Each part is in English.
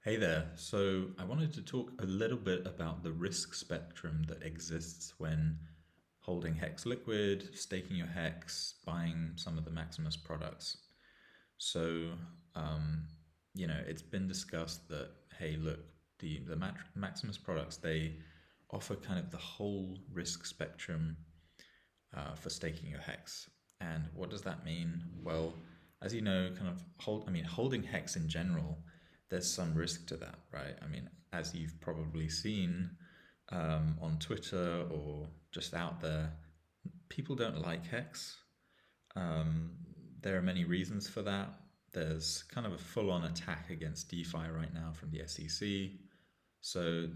Hey there. So, I wanted to talk a little bit about the risk spectrum that exists when holding Hex Liquid, staking your Hex, buying some of the Maximus products. So, um, it's been discussed that, hey, look, the Maximus products, they offer kind of the whole risk spectrum for staking your Hex. And what does that mean? Well, as you know, kind of holding Hex in general, there's some risk to that, right? I mean, as you've probably seen on Twitter or just out there, people don't like Hex. Um, there are many reasons for that. There's kind of a full on attack against DeFi right now from the SEC. So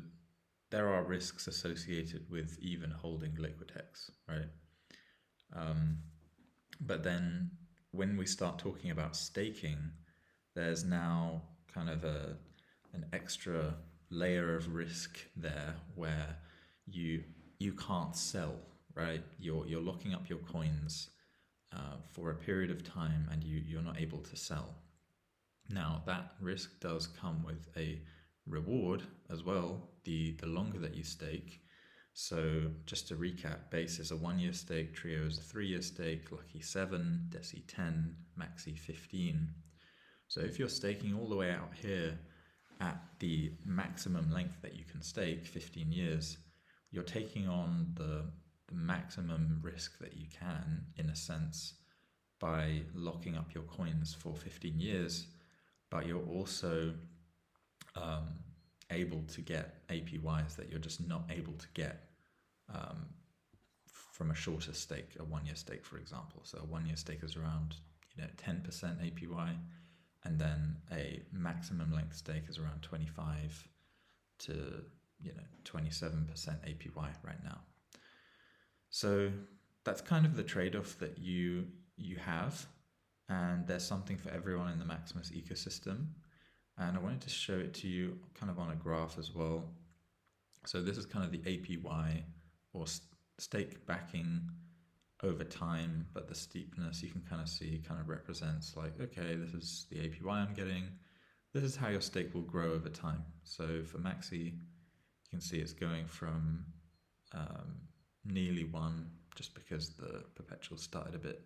there are risks associated with even holding liquid Hex, right? Um, But then when we start talking about staking, there's now kind of an extra layer of risk there where you you can't sell, right? You're locking up your coins for a period of time and you're not able to sell. Now that risk does come with a reward as well. The longer that you stake, so just to recap, base is a 1 year stake, trio is a 3 year stake, lucky 7, desi 10, maxi 15. So if you're staking all the way out here at the maximum length that you can stake, 15 years, you're taking on the maximum risk that you can, in a sense, by locking up your coins for 15 years, but you're also um, able to get APYs that you're just not able to get um, from a shorter stake, a 1 year stake, for example. So a 1 year stake is around 10% APY, and then a maximum length stake is around 25 to 27% APY right now. So that's kind of the trade-off that you have, and there's something for everyone in the Maximus ecosystem. And I wanted to show it to you kind of on a graph as well. So this is kind of the APY or stake backing over time, but the steepness you can kind of see kind of represents like, okay, this is the APY I'm getting. This is how your stake will grow over time. So for Maxi, you can see it's going from um, nearly one, just because the perpetuals started a bit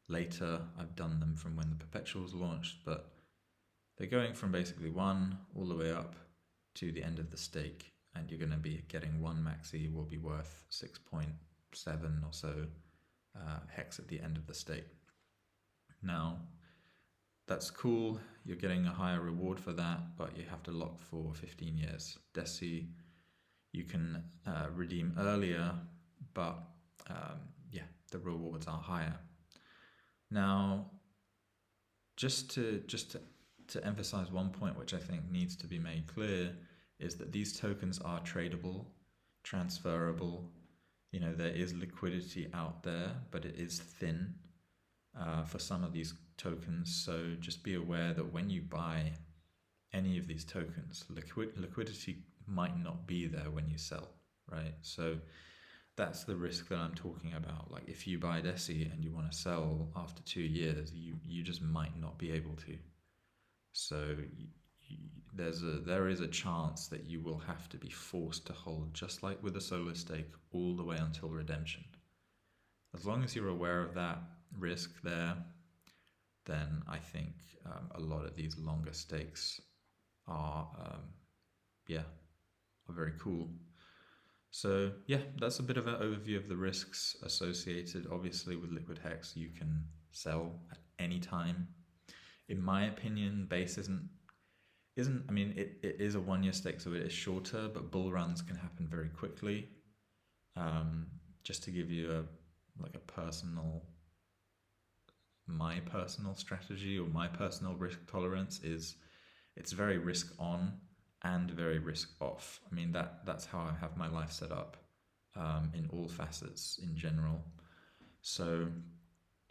later. I've done them from when the perpetuals launched, but they're going from basically one all the way up to the end of the stake, and you're going to be getting one Maxi will be worth 6.7 or so hex at the end of the stake. Now, that's cool. You're getting a higher reward for that, but you have to lock for 15 years. Deci, you can redeem earlier, but yeah, the rewards are higher. Now, just to emphasize one point which I think needs to be made clear is that these tokens are tradable, transferable. There is liquidity out there, but it is thin for some of these tokens. So just be aware that when you buy any of these tokens, liquidity might not be there when you sell, right? So that's the risk that I'm talking about. Like if you buy Deci and you want to sell after 2 years, you just might not be able to. So there is a chance that you will have to be forced to hold, just like with a solo stake, all the way until redemption. As long as you're aware of that risk there, then I think a lot of these longer stakes are, yeah, are very cool. So yeah, that's a bit of an overview of the risks associated. Obviously, with liquid hex, you can sell at any time. In my opinion, base isn't. I mean, it is a 1 year stake, so it is shorter, but bull runs can happen very quickly. Just to give you my personal strategy or my personal risk tolerance is it's very risk on and very risk off. I mean, that's how I have my life set up in all facets in general. So,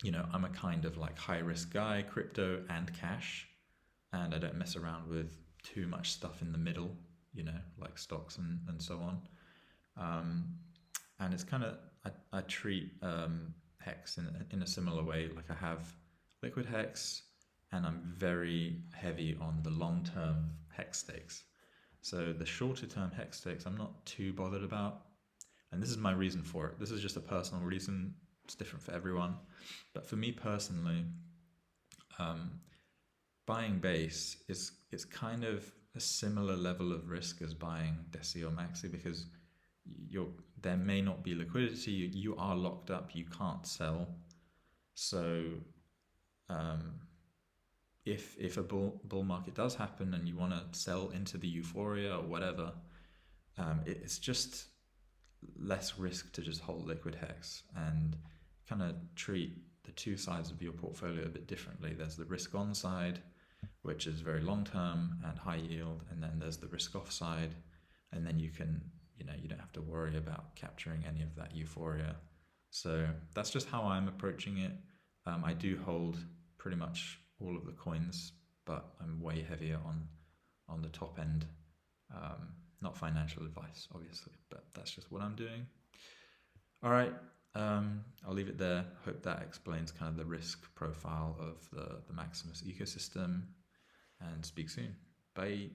I'm a kind of like high risk guy, crypto and cash, and I don't mess around with too much stuff in the middle, like stocks and so on. And it's kind of, I treat Hex in a similar way. Like I have liquid Hex, and I'm very heavy on the long-term hex stakes. So the shorter-term hex stakes, I'm not too bothered about, and this is my reason for it. This is just a personal reason. It's different for everyone, but for me personally, um, buying base is kind of a similar level of risk as buying Desi or Maxi, because you're there may not be liquidity. You are locked up. You can't sell. So um, if a bull market does happen and you want to sell into the euphoria or whatever, it's just less risk to just hold liquid hex and kind of treat the two sides of your portfolio a bit differently. There's the risk on side, which is very long term and high yield, and then there's the risk off side, and then you don't have to worry about capturing any of that euphoria. So that's just how I'm approaching it. I do hold pretty much all of the coins, but I'm way heavier on the top end. Not financial advice, obviously, but that's just what I'm doing. All right, I'll leave it there. Hope that explains kind of the risk profile of the Maximus ecosystem, and speak soon. Bye.